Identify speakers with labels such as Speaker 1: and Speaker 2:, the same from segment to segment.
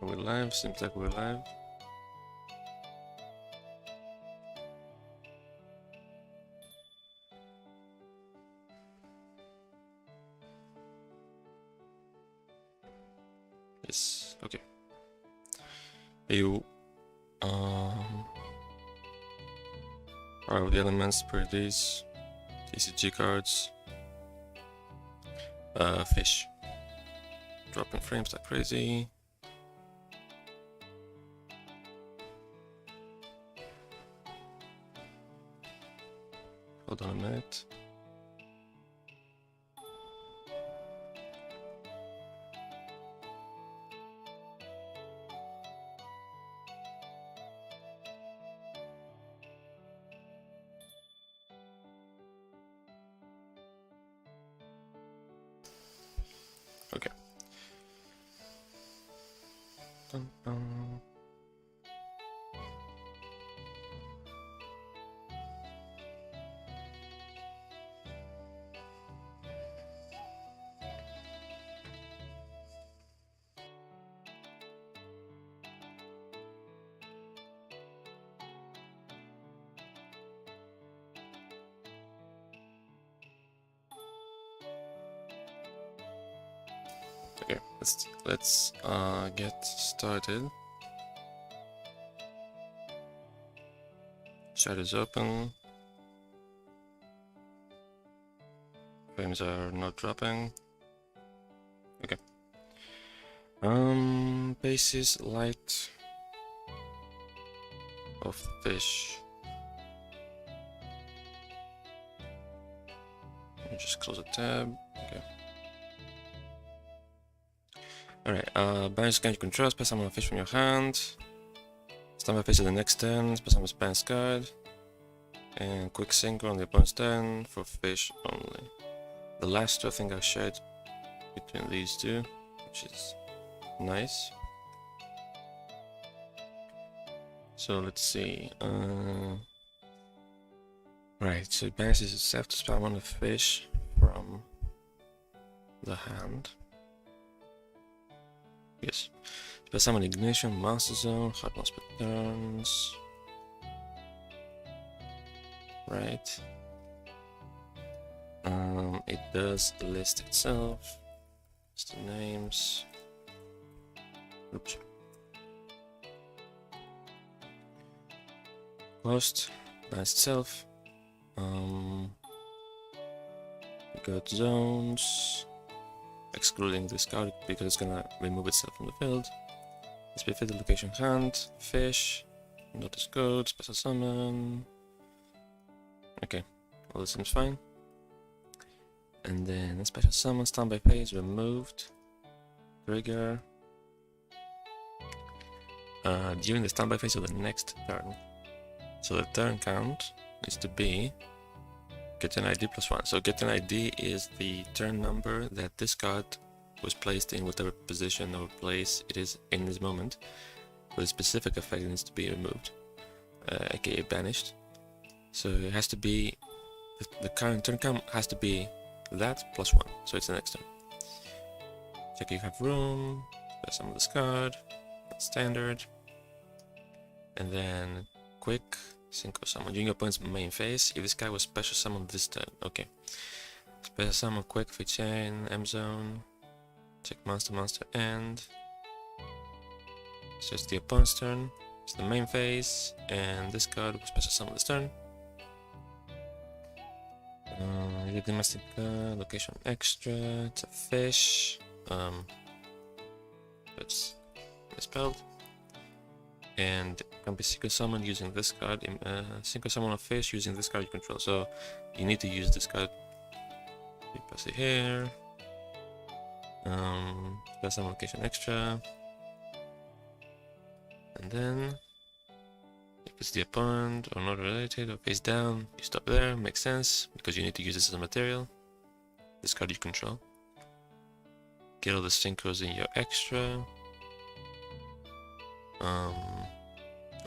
Speaker 1: Are we live? Seems like we're live. Yes, okay. You Power of the Elements, Paradies, TCG cards, fish. Dropping frames like crazy. Hold on a minute. Okay. Dun, dun. Okay, let's get started. Chat is open. Frames are not dropping. Okay. Basis light of fish. Let me just close the tab. Okay. Alright, banish Askaan you control, spell summon a fish from your hand. Standby phase of the next turn, spell summon a banish card. And quick synchro on the opponent's turn for fish only. The last two I think I shared between these two, which is nice. So let's see. Right, so it banishes itself to spam on a fish from the hand. Yes. Spell summon ignition, master zone, hard loss per turns. Right. It does list itself. It's the names. Oops. Closed. Nice itself. We got zones. Excluding this card because it's gonna remove itself from the field. Specific location hand, fish, notice code, special summon. Okay, all this seems fine. And then a special summon, standby phase removed. Trigger. During the standby phase of the next turn. So the turn count needs to be get an ID +1. So get an ID is the turn number that this card was placed in whatever position or place it is in this moment. With a specific effect, it needs to be removed, aka banished. So it has to be the current turn count has to be that +1. So it's the next turn. Check if you have room. Press some of this card. That's standard. And then quick synchro summon during your opponent's main phase. If this guy was special summoned this turn, okay. Special summon quick Ghoti Chain, M zone. Check monster end. So it's the opponent's turn. It's the main phase, and this card was special summon this turn. Domestic location extra. It's a fish. It's misspelled. And can be synchro summoned using this card. Synchro summon a fish using this card you control. So you need to use this card. You pass it here. Special summon location extra. And then if it's the opponent or not related or face down, you stop there. Makes sense because you need to use this as a material. This card you control. Get all the synchros in your extra.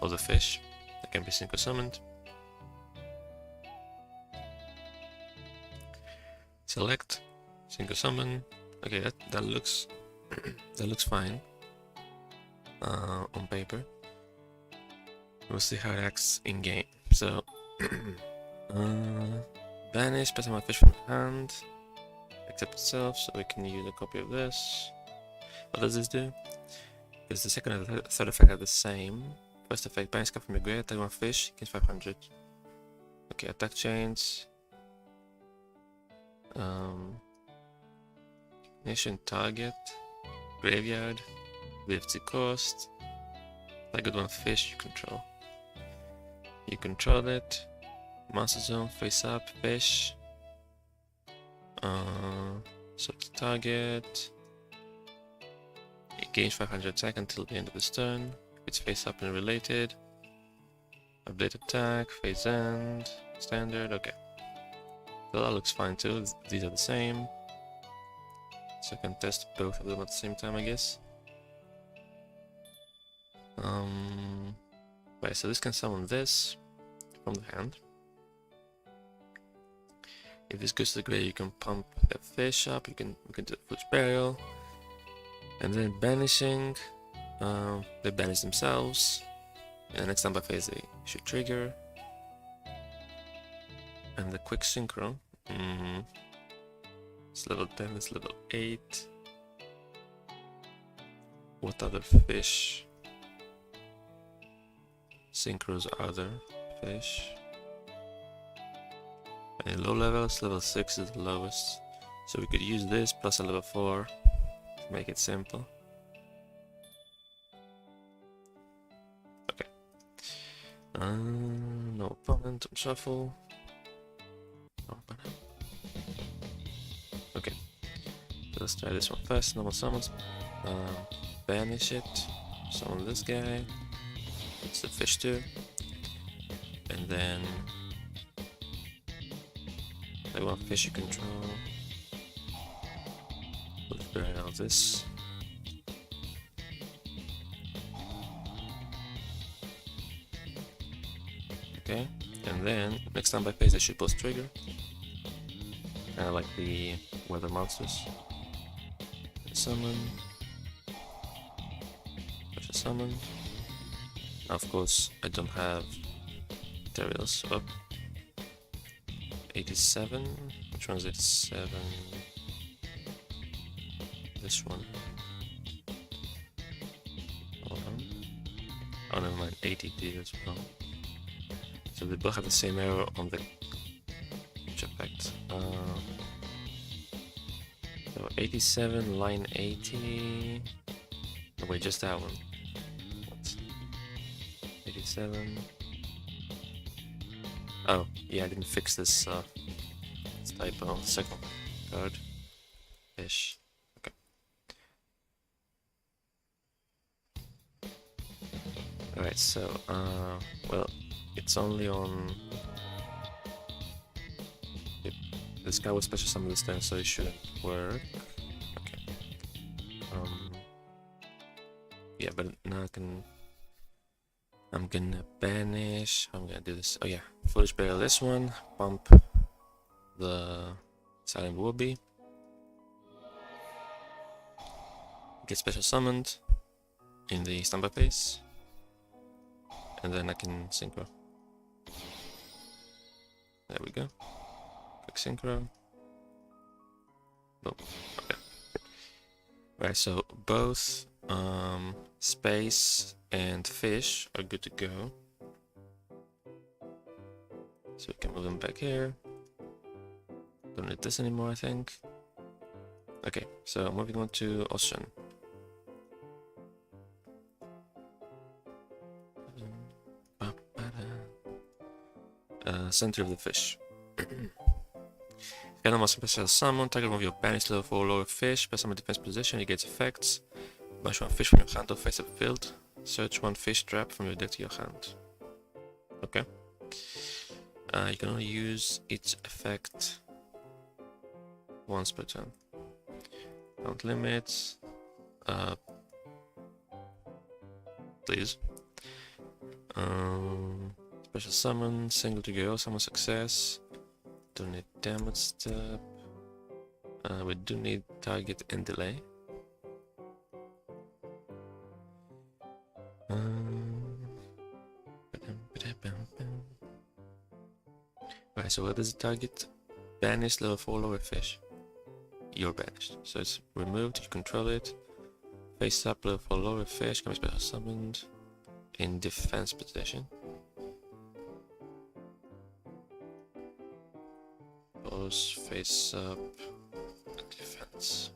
Speaker 1: All the fish that can be synchro summoned. Select, single summon. Okay, that looks that looks fine on paper. We'll see how it acts in game. So banish, pass my fish from hand, accept itself, so we can use a copy of this. What does this do? Because the second and the third effect are the same. First effect, banish card from your grave, attack one fish, gains 500. Okay, attack chains. Nation target, graveyard, VFC cost. Target one fish you control. You control it. Master zone, face up, fish. So it's target. It gains 500 attack until the end of this turn. It's face up and related. Update attack, phase end, standard, okay. So that looks fine too, these are the same. So I can test both of them at the same time, I guess. Right, so this can summon this from the hand. If this goes to the grave, you can pump a fish up, we can do Foolish Burial. And then banishing, they banish themselves. And next time by phase they should trigger. And the quick synchro. It's level 10, it's level 8. What other fish? Synchros are there. Fish. And low levels, level 6 is the lowest. So we could use this plus a level 4 to make it simple. Okay. No opponent on shuffle. No opponent. Okay. So let's try this one first. Normal summons. Banish it. Summon this guy. It's the fish too. And then I want fish you control. Let's burn out this. Okay, and then next time by phase I should post trigger. Kinda like the weather monsters. Summon. Summon. Now of course I don't have materials, so 87. Which one's 87? This one. Hold on. Oh, never mind. 82 as well. So they both have the same error on the effect. So 87, line 80. No, wait, just that one. What? 87. Oh, yeah, I didn't fix this typo on the second card. Ish. Okay. Alright, so, well, it's only on... This guy was special summon this time, so it shouldn't work. Okay. Yeah, but now I'm gonna banish. I'm gonna do this. Oh yeah, Foolish Burial this one. Pump the Silent Wobby. Get special summoned in the standby phase, and then I can synchro. There we go. Quick synchro. Boom. Okay. Right. So both space and fish are good to go. So we can move them back here. Don't need this anymore, I think. Okay, so moving on to Ocean. Sentry of the Fish. Animal special summon, target one of your banished level 4 lower fish, press summon defense position, it gets effects. Banish one fish from your hand or face up field. Search one fish trap from your deck to your hand. Okay. You can only use each effect once per turn. Count limits. Please. Special summon, single to go, summon success. Don't need damage step. We do need target and delay. Right, so what does it target? Banish level 4 lower fish. You're banished. So it's removed, you control it. Face up level 4 lower fish, can be special summoned. In defense position. Pose, face up, defense.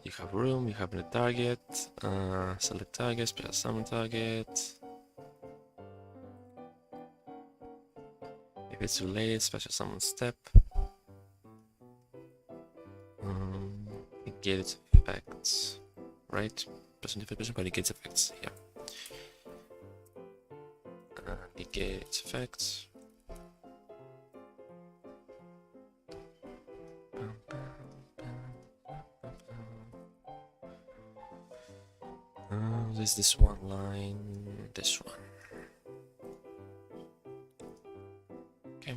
Speaker 1: You have room, you have the target, select target, special summon target. If it's related, special summon step. Negate its effects, right? Present different but negates effects, yeah. Negate its effects. There's this one line, this one. Okay.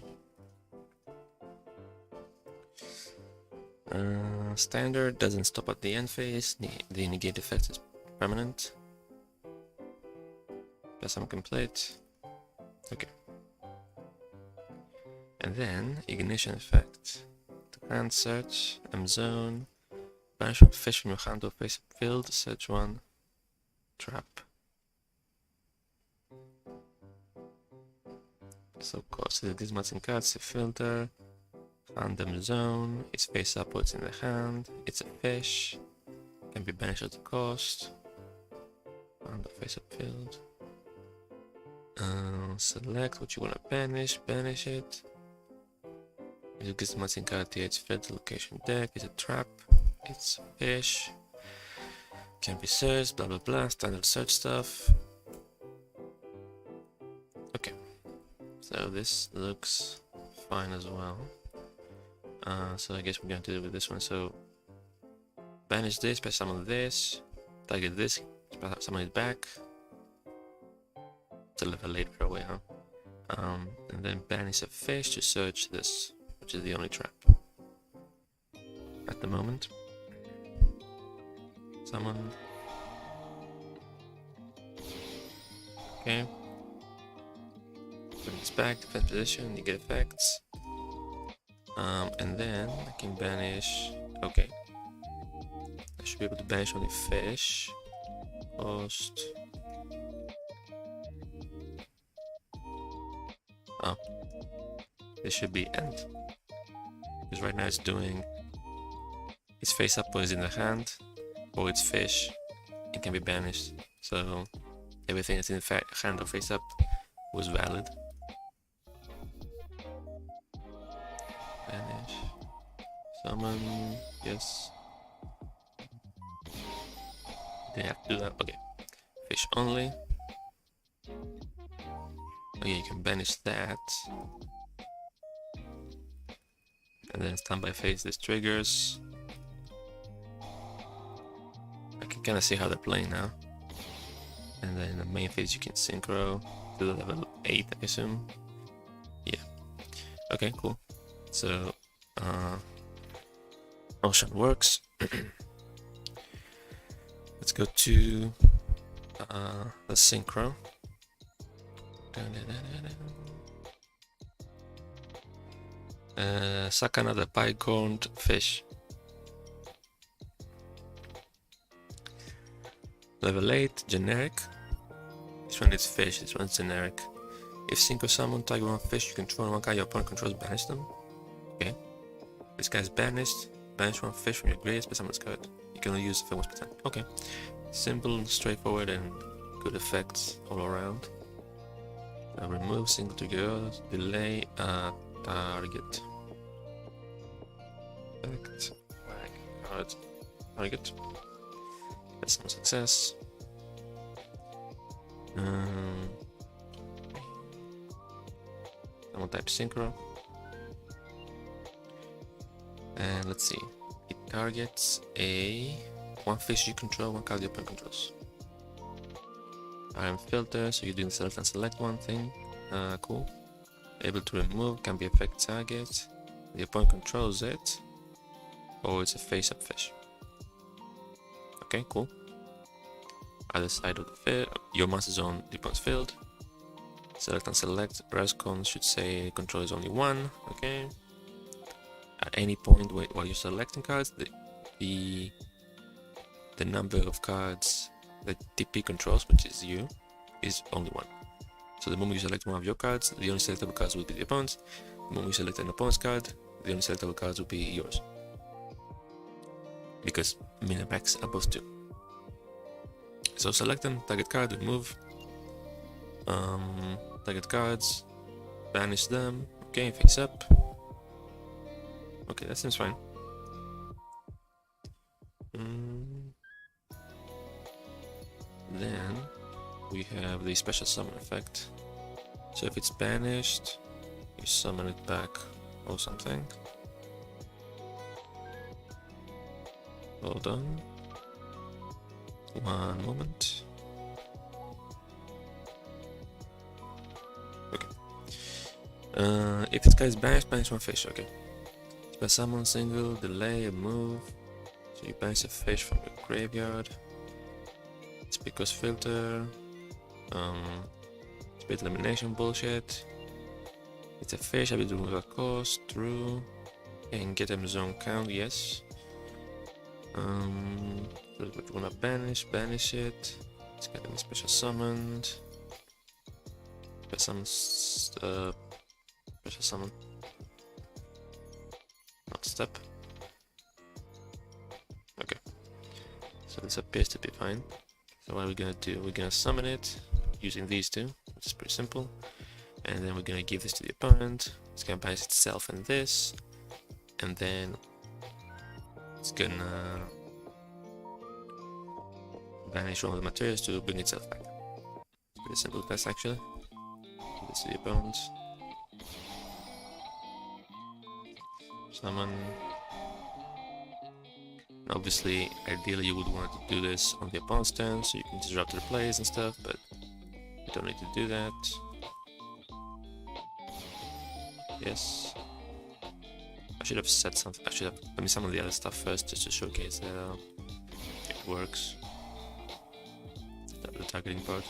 Speaker 1: Standard doesn't stop at the end phase. The negate effect is permanent. Plus I'm complete. Okay. And then ignition effect. The hand search, M-zone. Banish one fish from your hand or face field. Search one. Trap. So consider these matching cards, a filter, random zone, it's face upwards in the hand, it's a fish, can be banished at the cost, random face up field. Select what you want to banish it. You get the matching card here, it's filter location deck, it's a trap, it's a fish. Can be searched, blah blah blah, standard search stuff. Okay, so this looks fine as well. So I guess we're going to do with this one. So banish this, special summon this, target this, special summon it back. It's a level later away, huh? And then banish a fish to search this, which is the only trap at the moment. Summon. Okay. Put this back, defense position, you get effects. And then I can banish. Okay. I should be able to banish only fish. Cost. Oh. This should be end. Because right now it's doing. Its face up is in the hand. Or it's fish, it can be banished. So everything that's in the hand or face up was valid. Banish. Summon. Yes. They have to do that. Okay. Fish only. Okay, you can banish that. And then standby phase this triggers. Kind of see how they're playing now. And then in the main phase you can synchro to the level 8, I assume. Yeah. Okay, cool. So Ocean works. Let's go to the synchro. Suck another Bicorned fish. Level 8, generic. This one is fish, this one's generic. If synchro summon, target one fish, you control one card your opponent controls, banish them. Okay. This guy's banished. Banish one fish from your grave, special summons card. You can only use it for once per time. Okay. Simple, straightforward, and good effects all around. Remove single trigger, delay, target. Effect, wag, card, target. That's some success. Someone type synchro. And let's see. It targets one fish you control, one card your opponent controls. RM filter, so you're doing select and select one thing. Cool. Able to remove, can be affect target. the opponent controls it, or it's a face-up fish. Okay, cool. Other side of the field, your master zone, the opponent's field. Select and select. Askaan should say control is only one. Okay. At any point while you're selecting cards, the number of cards that TP controls, which is you, is only one. So the moment you select one of your cards, the only selectable cards will be the opponent's. The moment you select an opponent's card, the only selectable cards will be yours. Because min-max above 2. So select them, target card, remove. Target cards, banish them. Okay, face up. Okay, that seems fine. Then we have the special summon effect. So if it's banished, you summon it back or something. Hold on. One moment. Okay. If this guy is banished, banish one fish. Okay. By summon single, delay, a move. So you banish a fish from your graveyard. It's because filter. Split elimination bullshit. It's a fish, I will remove a cost, true. And get them zone count, yes. What you wanna banish it. Let's get them special summoned. Special summon. Not step. Okay. So this appears to be fine. So what are we gonna do? We're gonna summon it using these two, which is pretty simple. And then we're gonna give this to the opponent. It's gonna banish itself and this. And then it's gonna banish one of the materials to bring itself back. It's pretty simple test actually. Give this to the opponent. Summon. Obviously, ideally you would want to do this on the opponent's turn so you can disrupt their plays and stuff, but you don't need to do that. Yes. I should have said something. I should have. Let me summon the other stuff first just to showcase that it works. The targeting part.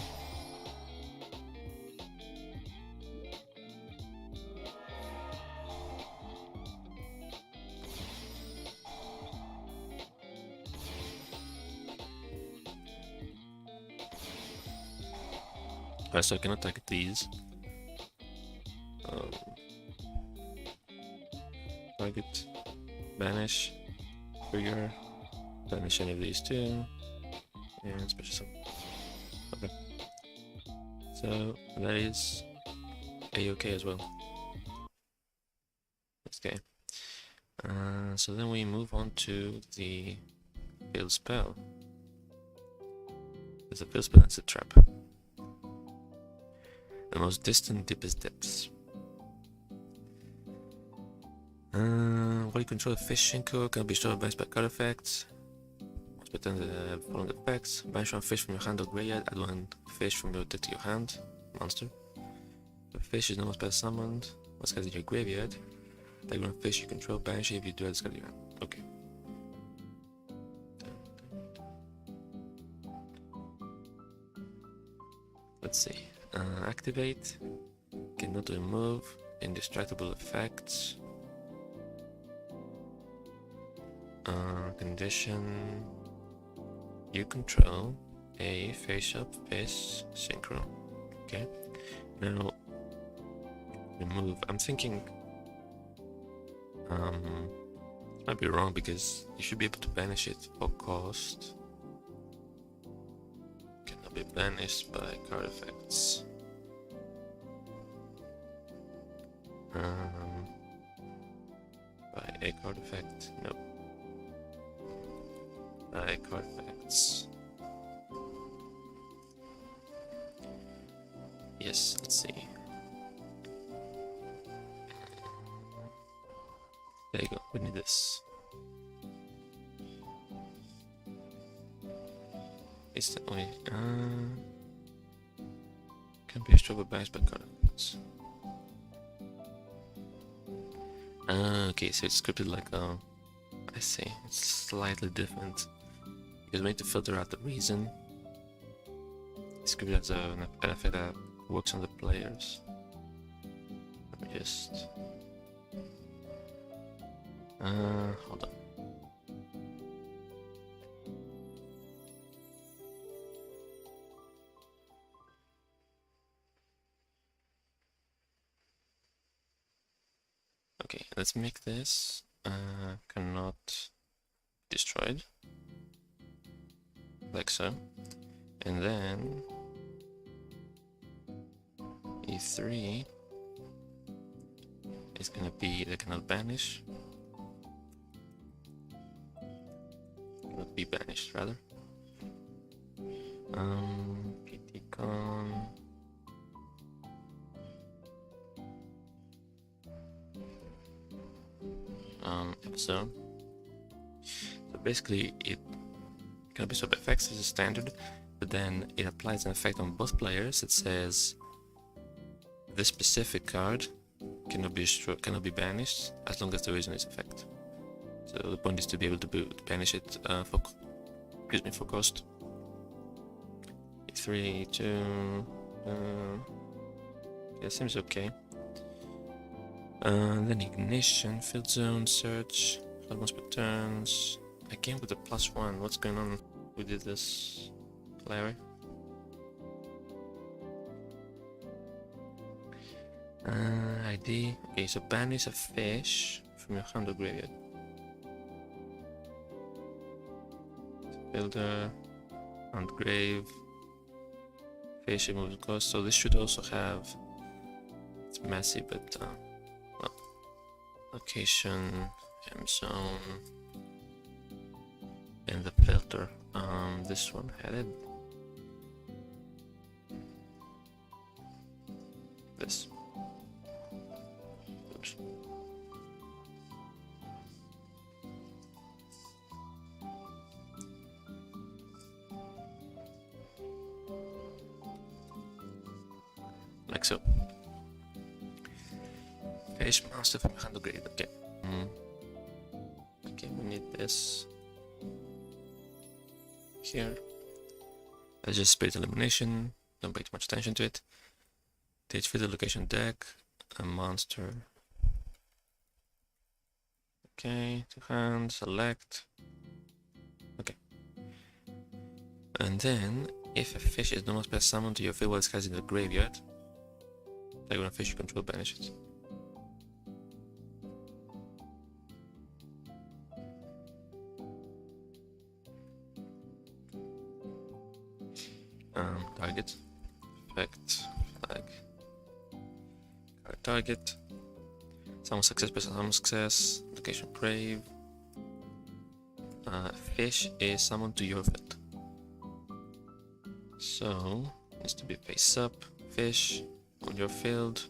Speaker 1: So I cannot target these. Target, banish, trigger, banish any of these two, and special summon. Okay. So that is a-okay as well. Okay. So then we move on to the field spell. There's a field spell that's a trap. The most distant, deepest depths. While you control a fish Shinko can be destroyed by card effects. Pretend the following effects. Banish one fish from your hand or graveyard, add one fish from your deck to your hand. Monster. The fish is no more spell summoned. What's card in your graveyard? Take one fish you control, banish it if you do discard your hand. Okay. Let's see. Activate. Cannot remove. Indestructible effects. Condition. You control a face-up fish synchro. Okay. Now remove. I'm thinking. This might be wrong because you should be able to banish it for cost. Cannot be banished by card effects. By a card effect. Nope. By card effects. Yes, let's see. There you go, we need this. Instantly. Can be destroyed by banished by card effects. Okay, so it's scripted like I see, it's slightly different because we need to filter out the reason. It's scripted as an effect that works on the players. Let me just hold on. Okay, let's make this cannot be destroyed, like so, and then E3 is gonna be they cannot banish, cannot be banished rather. Pitknight episode. So basically it can be sub effects as a standard, but then it applies an effect on both players. It says this specific card cannot be banished as long as there is no effect. So the point is to be able to banish it for cost. 3, 2, yeah, seems okay. Then ignition, field zone, search, almost returns. Again with the +1, what's going on? We did this, Larry. ID. Okay, so banish a fish from your hand or graveyard. Builder, and grave. Fish removes cost. So this should also have. It's messy, but well, location, M zone, and the filter. This one had it. This. Oops. Like so. Fish master from handle grade. Okay. Okay, we need this here. Let's just spirit elimination. Don't pay too much attention to it. Take filter location deck. A monster. Okay, to hand, select. Okay. And then, if a fish is normal spell summoned to your field while it's cast in the graveyard, like when a fish you control, banish it. Target, effect, flag, card target, summon success, special summon success, location grave. Fish is summoned to your field. So, needs to be face up, fish on your field.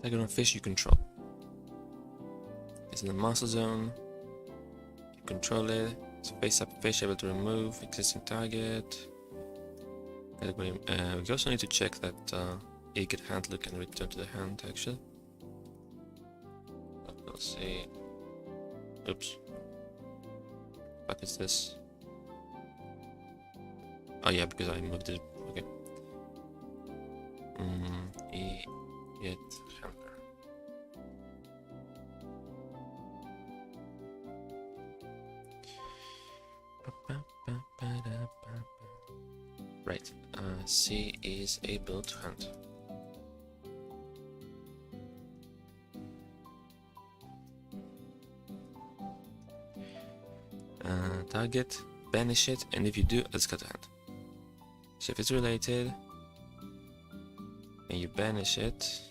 Speaker 1: Target on fish you control. It's in the master zone. You control it. It's face up fish able to remove existing target. We also need to check that Eager handler can return to the hand actually. Let's see. Oops. What is this? Oh yeah, because I moved it. Okay. Get handler. Right. C is able to hunt. Target, banish it, and if you do, let's cut a hand. So if it's related, and you banish it,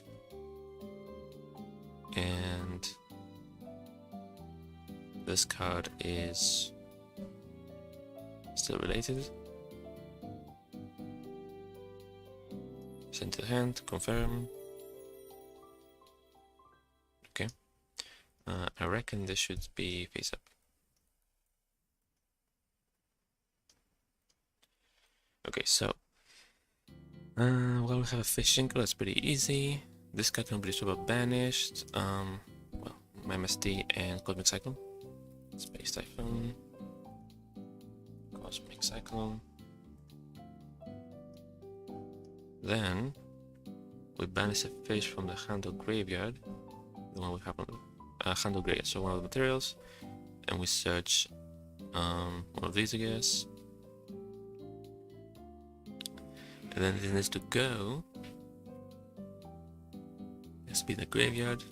Speaker 1: and this card is still related, send to the hand, confirm. Okay. I reckon this should be face up. Okay, so well, we have a fishing, that's pretty easy. This card can be super banished. Well, Mimesis and Cosmic Cyclone. Space Typhoon. Cosmic Cyclone. Then we banish a fish from the Handle Graveyard. The one we have on the Handle Graveyard, so one of the materials. And we search one of these, I guess. And then this needs to go. Has to be the graveyard.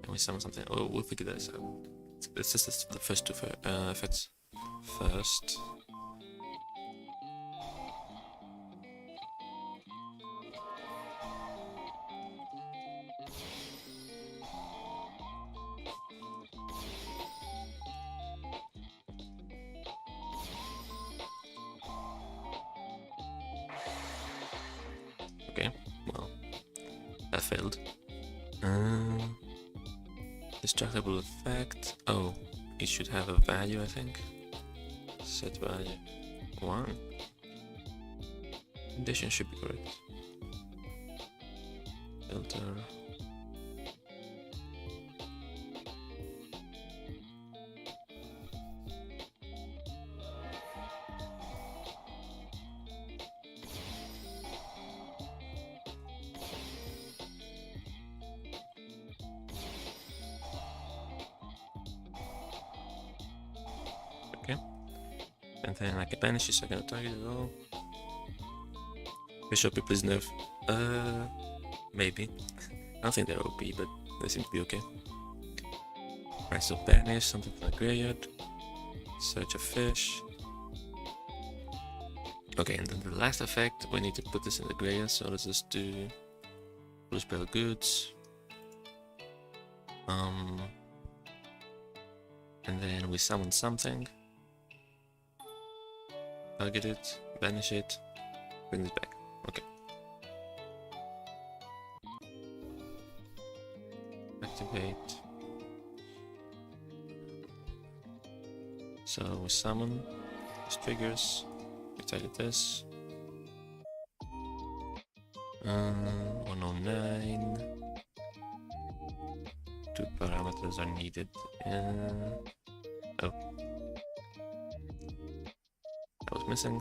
Speaker 1: And we summon something. Oh, we'll figure this out. This is the first two effects first. Okay, well, that failed. Destructible effect. Oh, it should have a value, I think. Set value 1. Condition should be correct. Filter. Okay. And then I can banish this, I can target it all. Bishop, please nerf. Maybe. I don't think they're OP, but they seem to be okay. Right, so banish something from the graveyard. Search a fish. Okay, and then the last effect, we need to put this in the graveyard, so let's just do blue spell goods. And then we summon something. Target it, banish it, bring this back. Okay. Activate. So we summon these triggers. We target this. 109. 2 parameters are needed. Oh. That was missing.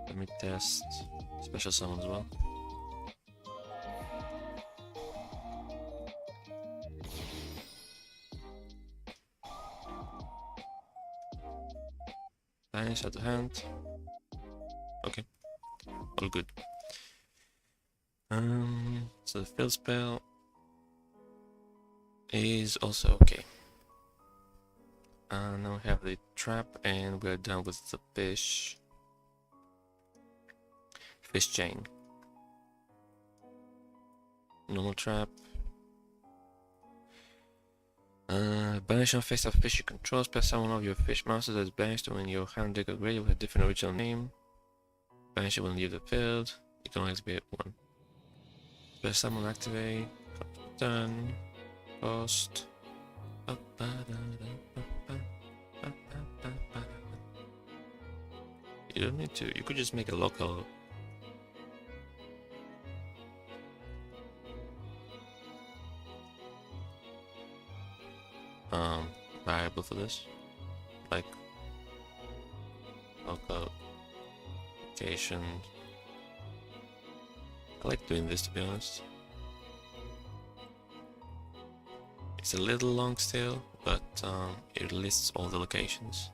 Speaker 1: Let me test special summon as well. Banish out of hand. Okay. All good. So the field spell is also okay. Now we have the trap and we're done with the fish chain. Normal trap. Banish on face of fish you control. Special one of your fish monsters that is banished when your hand deck or grave with a different original name. Banish it when leave the field. You can only activate 1. Special summon activate. Turn. Cost. You don't need to. You could just make a local. Variable for this, like local location. I like doing this, to be honest. It's a little long still, but it lists all the locations.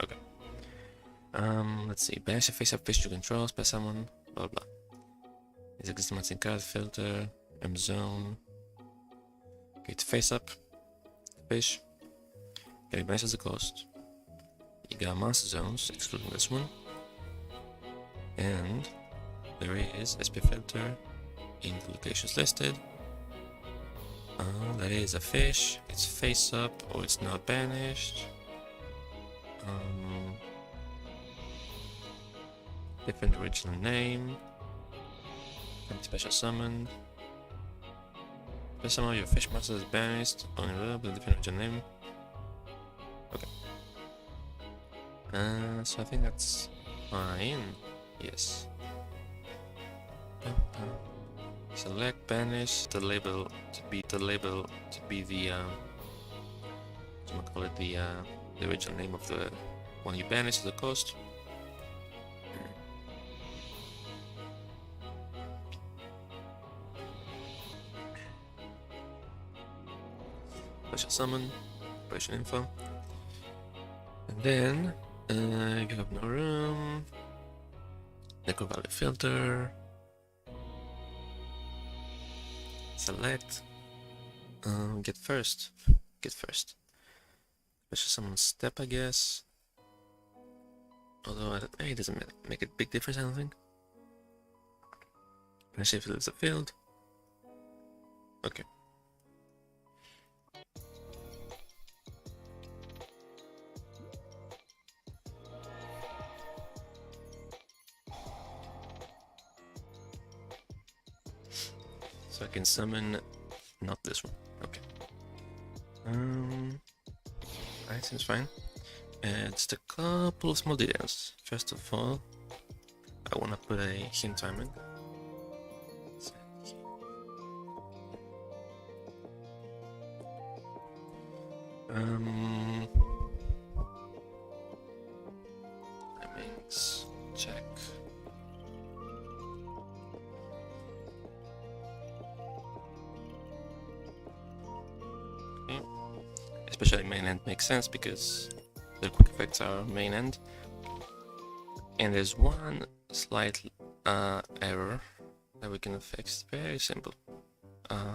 Speaker 1: Okay. Let's see. Banish a face-up fish to control, spell someone, blah blah. Is existing matching card, filter, M zone. Okay, it's face-up fish. Okay, banish as a cost. You got master zones, excluding this one. And there is SP filter in the locations listed. That is a fish, it's face-up or it's not banished. Different original name. Can be special summoned. Special summon your fish monster is banished. Only available depending on your name. Okay. So I think that's fine. Yes. Select banish the label to be the call it the original name of the one you banish to the coast. Special summon, operation info, and then you have no room. Necro value filter. Select. Get first. Special summon step, I guess. Although it doesn't make a big difference, I don't think. And Shif leaves the field. Okay. So I can summon not this one. Okay. Alright, seems fine. Just a couple of small details. First of all, I wanna put a hint timing. Timings, check. Okay. Especially main end makes sense because the quick effects are main end. And there's one slight error that we can fix. Very simple.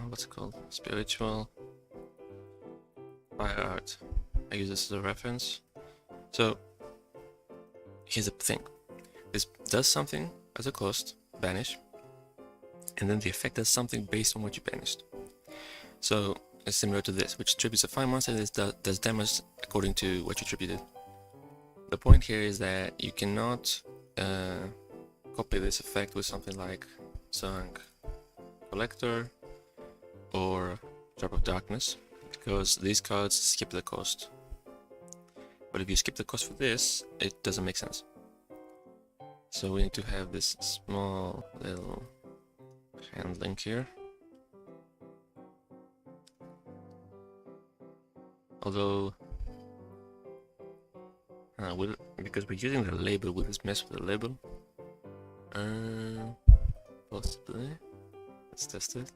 Speaker 1: What's it called? Spiritual Fire Art. I use this as a reference. So here's the thing. This does something as a cost, banish, and then the effect does something based on what you banished. So it's similar to this, which tributes a fire monster that does damage according to what you tributed. The point here is that you cannot copy this effect with something like Sunk Collector or Drop of Darkness, because these cards skip the cost. But if you skip the cost for this, it doesn't make sense. So we need to have this small little handling here. Although, because we're using the label, will this mess with the label? Possibly. Let's test it.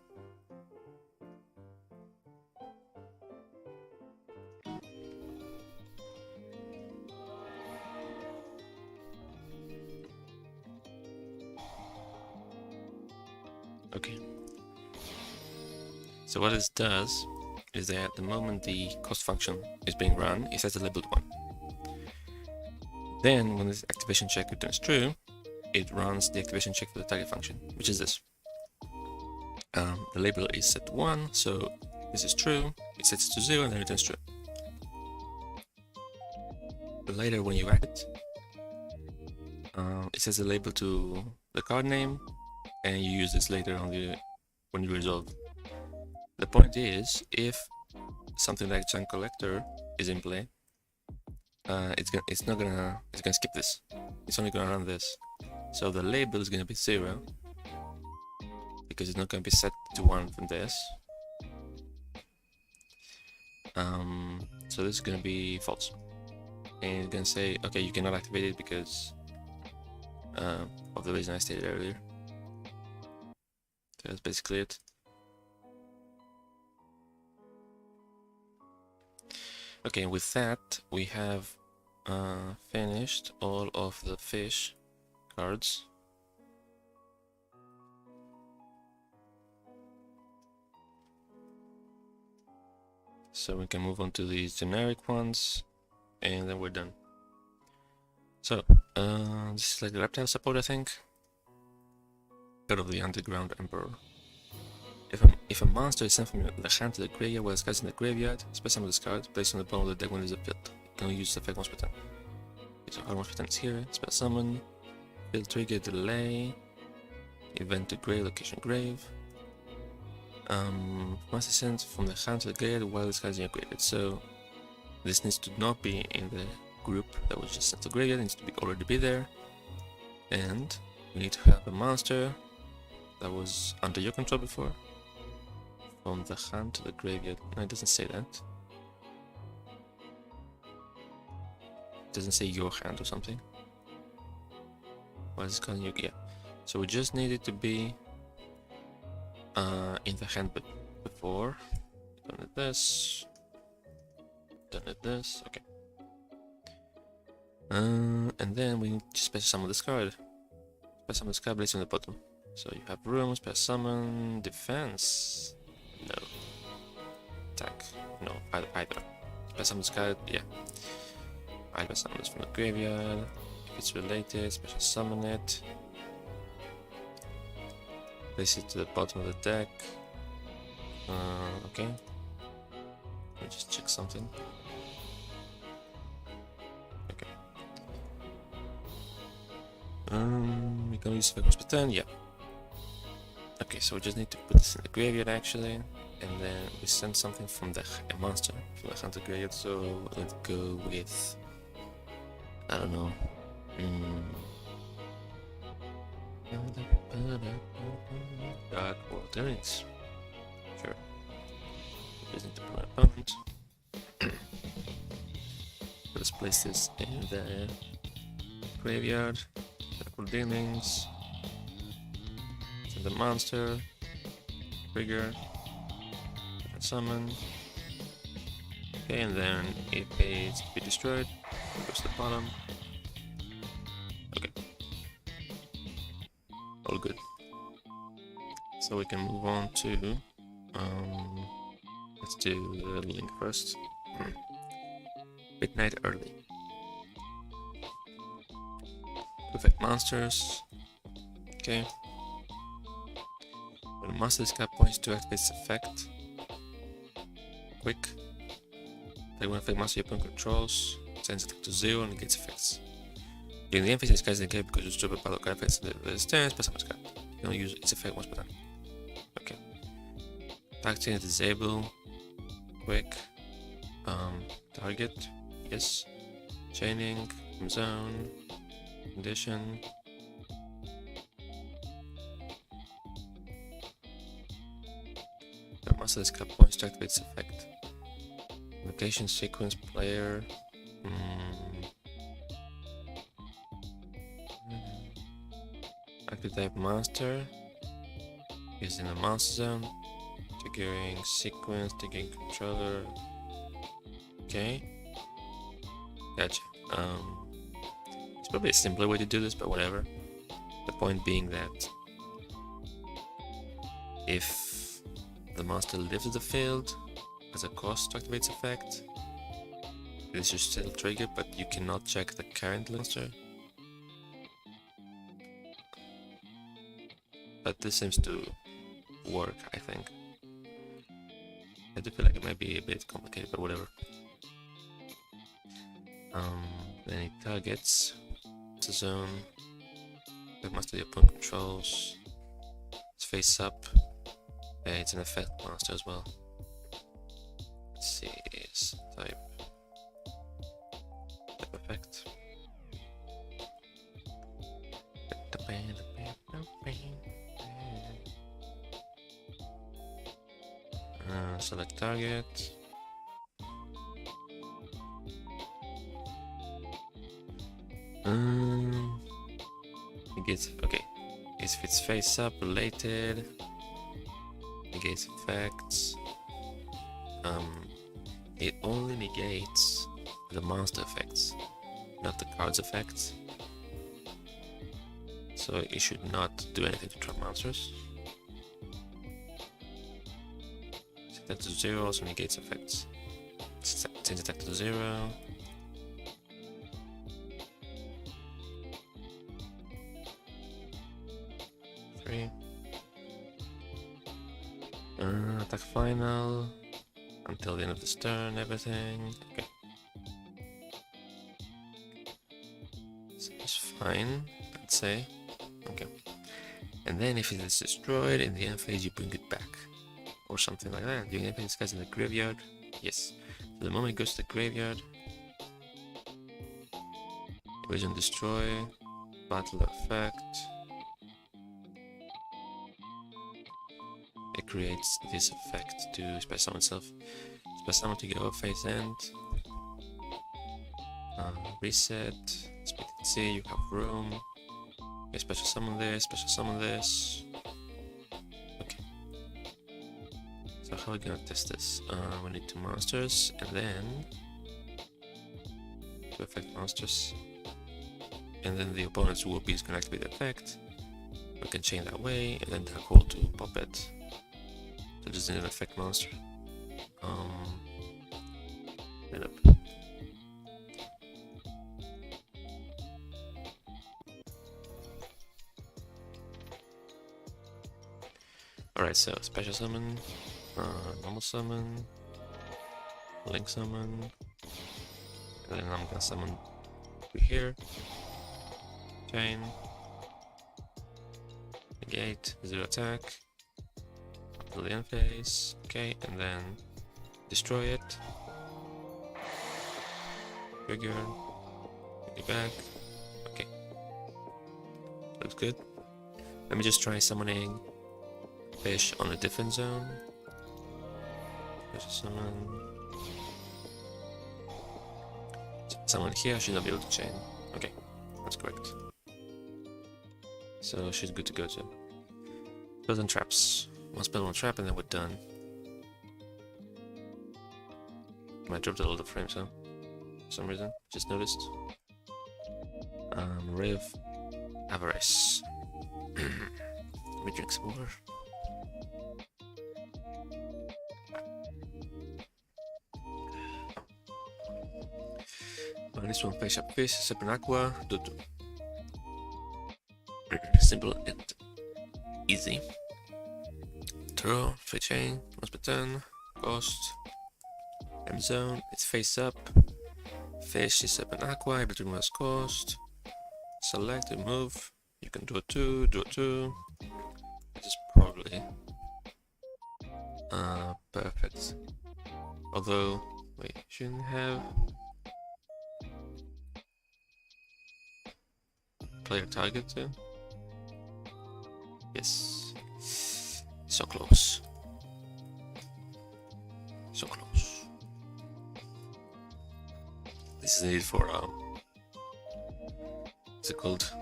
Speaker 1: Okay. So what this does is that at the moment the cost function is being run, it sets the label to 1. Then when this activation check returns true, it runs the activation check for the target function, which is this. The label is set to 1, so this is true, it sets it to 0 and then returns true. Later when you act it, it sets the label to the card name, and you use this later on when you resolve. The point is, if something like Chunk Collector is in play, it's gonna skip this. It's only gonna run this. So the label is gonna be 0 because it's not gonna be set to 1 from this. So this is gonna be false, and it's gonna say, okay, you cannot activate it because of the reason I stated earlier. So that's basically it. Okay, with that we have finished all of the fish cards. So we can move on to these generic ones, and then we're done. So, this is like the reptile support, I think. God of the Underground Emperor. If a monster is sent from the hand to the graveyard while it's cast in the graveyard, special summon this card, placed on the bottom of the deck when it is appealed. You can only use this effect once per turn. Okay, so hard once per turn is here. Spell summon, build trigger, delay. Event to grave, location grave. Must be sent from the hand to the graveyard while this guy's in your graveyard. So this needs to not be in the group that was just sent to graveyard, it needs to be already be there. And we need to have a monster that was under your control before. From the hand to the graveyard. No, it doesn't say that. It doesn't say your hand or something. Why is this calling you? Yeah. So we just need it to be in the hand before. Done it this. Done it this. Okay. And then we need to special summon this card. Special summon this card placed on the bottom. So you have room, special summon, defense. No. Attack. No, either. Special summon this card, yeah. Either summon this from the graveyard. If it's related, special summon it. Place it to the bottom of the deck. Okay. Let me just check something. Okay. We can use Focus Pattern, yeah. Okay, so we just need to put this in the graveyard actually, and then we send something from the monster from the hunter graveyard. So let's go with, I don't know. Dark Waters. Sure. Isn't my opponent. Let's place this in the graveyard. Double dealings. Send the monster. Trigger. Summon. Okay, and then it pays to be destroyed. It goes to the bottom. Okay. All good. So we can move on to let's do the link first. Pitknight Earlie. Perfect monsters. Okay. When a monster discard points to activate its effect. Quick. Play one effect monster your opponent controls. Sends attack to 0 and negates effects. During the end phase, it discards the game because you strip a battle card effects the resistance, plus summon card. You only use its effect once per turn. Okay. Attack chain disable. Quick. Target. Yes. Chaining. Zone. Condition. The monster discard points to activate its effect. Location, sequence, player. Active type monster. Is in the monster zone. Triggering sequence, triggering controller. Okay. Gotcha. It's probably a simpler way to do this, but whatever. The point being that if the monster lives the field as a cost to activate its effect, this should still trigger, but you cannot check the current monster. But this seems to work, I think. I do feel like it might be a bit complicated, but whatever. Then it targets the zone. The monster the opponent controls. It's face up. It's an effect monster as well. Let's see, it's type effect. Select target. Negates, okay. If it's face up related, negates effects. It only negates the monster effects, not the card's effects. So it should not do anything to trap monsters. Set that to 0, also negates effects. Change attack to 0. Attack final until the end of this turn, everything. Okay. Seems fine, I'd say. Okay. And then if it is destroyed in the end phase, you bring it back. Or something like that. During end phase, this guy's in the graveyard. Yes. So the moment it goes to the graveyard, Evasion destroy, battle effect. It creates this effect to special summon itself. Special summon to go phase end. Reset. Speed and see, you have room. Okay, special summon this, special summon this. Okay. So how are we gonna test this? We need 2 monsters and then 2 effect monsters. And then the opponent's whoop is gonna activate the effect. We can chain that way and then tackle to pop it. So just need an effect monster. Right up. Alright, so special summon, normal summon, link summon, and then I'm gonna summon here, chain, negate, 0 attack, up to the end phase, okay, and then destroy it, trigger, take it back, okay, looks good. Let me just try summoning fish on a different zone. Special summon. Someone here should not be able to chain. Okay, that's correct. So she's good to go to. Spells and traps. 1 spell, 1 trap, and then we're done. I dropped a lot of frames, huh? For some reason, just noticed. Moray of Avarice. Let me drink some water. This one face up fish, separate aqua, do. Simple and easy. Throw, free chain, once per turn, cost, M zone, it's face up, fish is up an aqua, able to remove cost, select, remove, you can do a 2, this is probably perfect. Although, wait, shouldn't have player target too? Yes. So close. So close. This is needed for what's it called?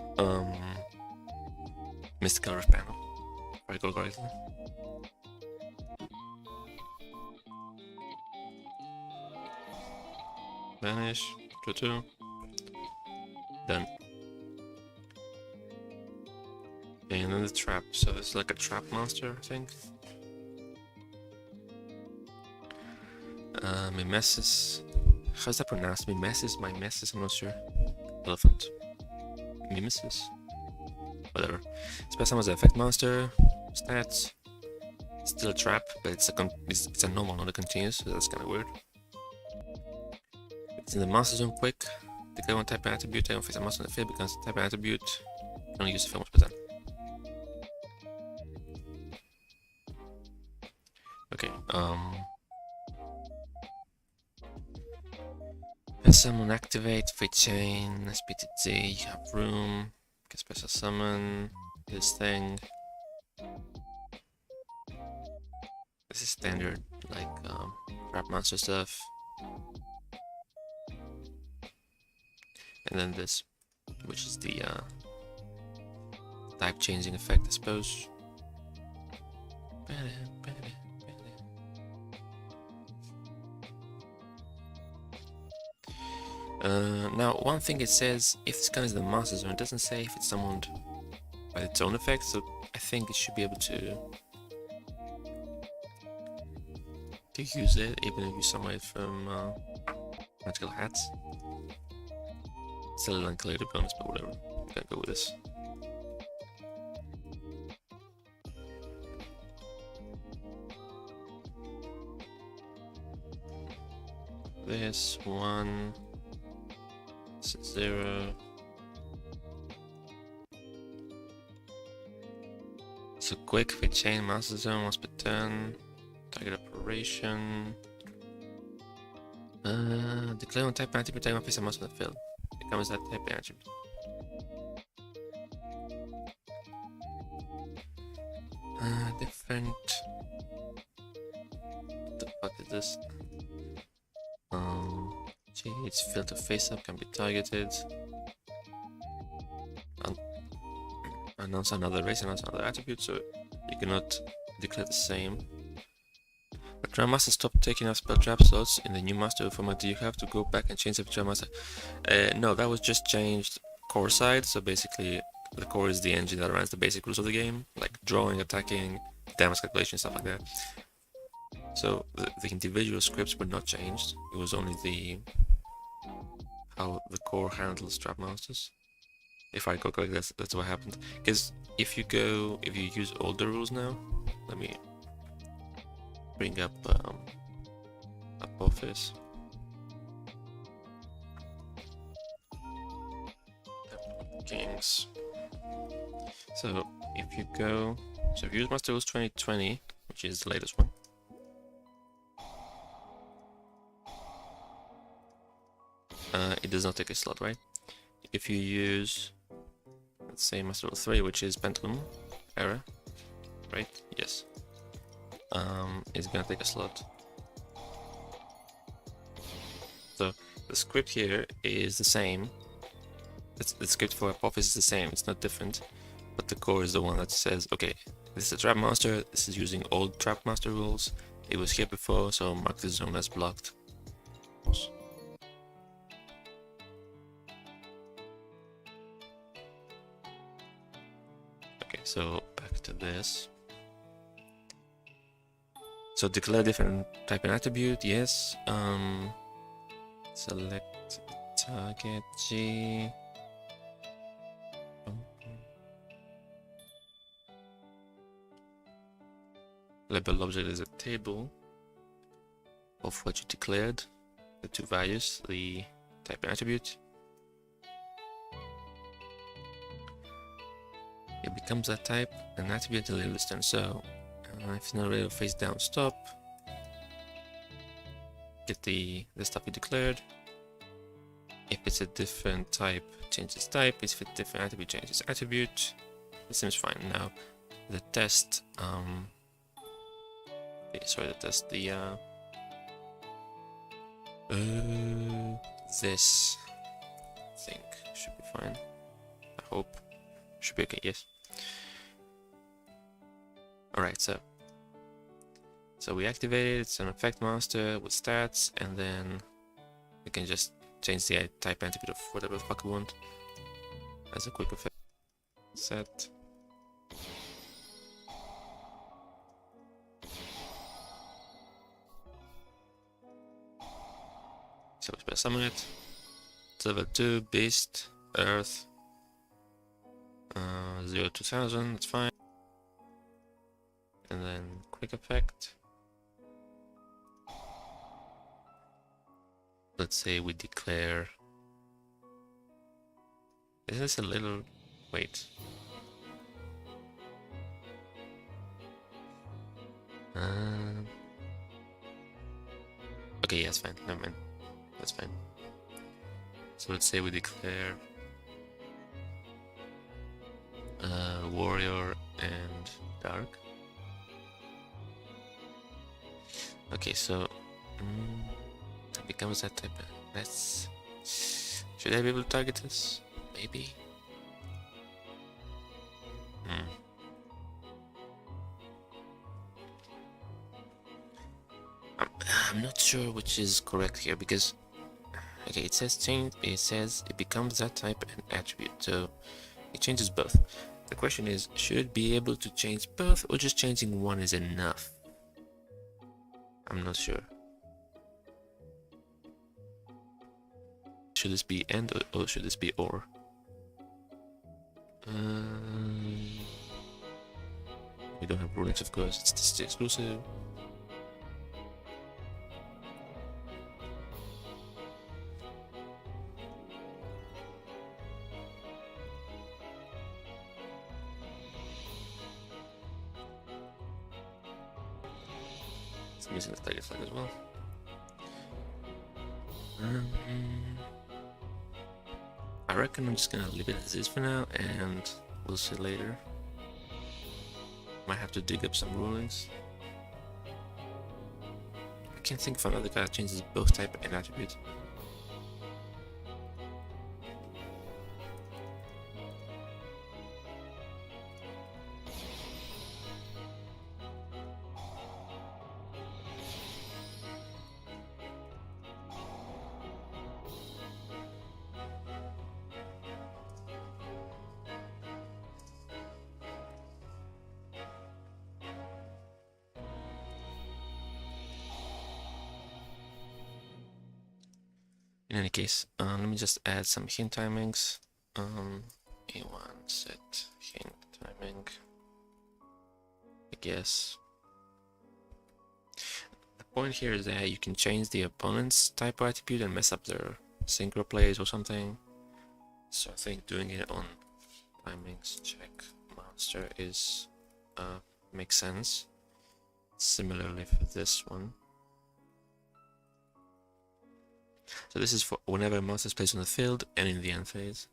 Speaker 1: Mystical Rift panel. If I go correctly. Vanish, draw 2. Done. And then the trap, so it's like a trap monster, I think. Mimesis. How's that pronounced? Mimesis? I'm not sure. Elephant. Mimesis? Whatever. Special summon as an effect monster. Stats. Still a trap, but it's a normal, not a continuous, so that's kind of weird. It's in the monster zone quick. Declare 1 type attribute, I don't face a monster in the field becomes a type attribute. You only use it for once per turn. Okay, summon activate, free chain, SPTT, you have room, get special summon, this thing. This is standard, like, trap monster stuff. And then this, which is the, type changing effect, I suppose. Now, one thing it says, if this gun is the master zone, it doesn't say if it's summoned by its own effect, so I think it should be able to use it, even if you summon it from magical hats. Still unclear to be honest, but whatever, we can go with this. This 1, this is 0. So quick with chain, master zone, once per turn, target operation. Declare one type attribute, take one face and mouse on the field. Becomes that type attribute. Different. What the fuck is this? It's filter face up, can be targeted. Announce another race, announce another attribute, so you cannot declare the same. But Grandmaster stopped taking up spell trap slots in the new master format. Do you have to go back and change the Grandmaster? No, that was just changed core side, so basically the core is the engine that runs the basic rules of the game, like drawing, attacking, damage calculation, stuff like that. So the individual scripts were not changed, it was only the how the core handles trap masters. If I go correctly, that's what happened. Because if you use older rules now, let me bring up Office. Kings. So if you use Master Rules 2020, which is the latest one. It does not take a slot, right? If you use, let's say, Master Rule 3, which is Pentagon era, right? Yes. It's gonna take a slot. So the script here is the same. The script for Apophis is the same, it's not different. But the core is the one that says, okay, this is a Trap Master, this is using old Trap Master rules, it was here before, so mark this zone as blocked. Okay, so back to this. So declare different type and attribute, yes. Select target G. Label object is a table of what you declared, the two values, the type and attribute. It becomes that type and attribute until it turn. So if it's not ready to face down, stop. Get the stuff you declared. If it's a different type, change its type. If it's a different attribute, change its attribute. This seems fine. Now the test, this thing should be fine. I hope. Should be okay, yes. Alright, so we activate it, it's an effect master with stats, and then we can just change the type attribute of whatever the fuck we want as a quick effect. Set. So we summon it. It's level 2, Beast, Earth, 0-2000, that's fine. And then quick effect. Let's say we declare. Is this a little. Wait. Okay, yeah, that's fine. Never mind. That's fine. So let's say we declare Warrior and Dark. Okay, so it becomes that type. Let's. Should I be able to target this? Maybe. I'm not sure which is correct here because okay, it says change. It says it becomes that type and attribute, so it changes both. The question is, should it be able to change both, or just changing one is enough? I'm not sure. Should this be and or should this be or? We don't have rulings, of course. It's just exclusive. I'm using the tiger flag as well. I reckon I'm just gonna leave it as is for now, and we'll see later. Might have to dig up some rulings. I can't think of another card that changes both type and attribute. In any case, let me just add some hint timings. A1 set hint timing, I guess. The point here is that you can change the opponent's type of attribute and mess up their synchro plays or something. So I think doing it on timings check monster is makes sense. Similarly for this one. So this is for whenever a monster is placed on the field and in the end phase.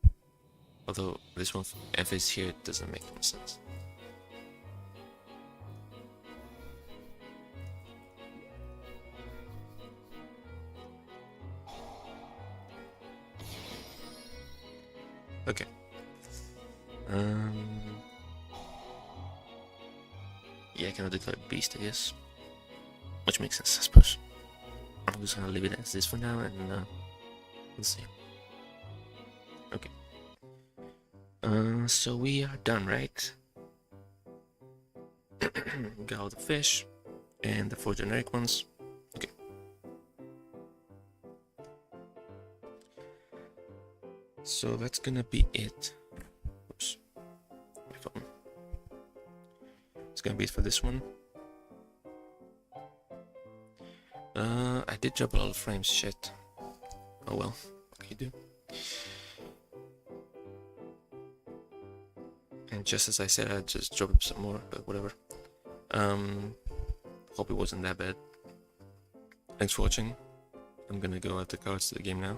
Speaker 1: Although this one end phase here doesn't make any sense. Okay. Yeah, I cannot declare beast, I guess. Which makes sense, I suppose. I'm just gonna leave it as this for now, and we'll see. Okay. So we are done, right? Got all the fish and the 4 generic ones. Okay. So that's gonna be it. Oops. My phone. It's gonna be it for this one. I did drop a lot of frames, shit. Oh well, what can you do? And just as I said, I'd just drop up some more, but whatever. Hope it wasn't that bad. Thanks for watching. I'm gonna go add the cards to the game now.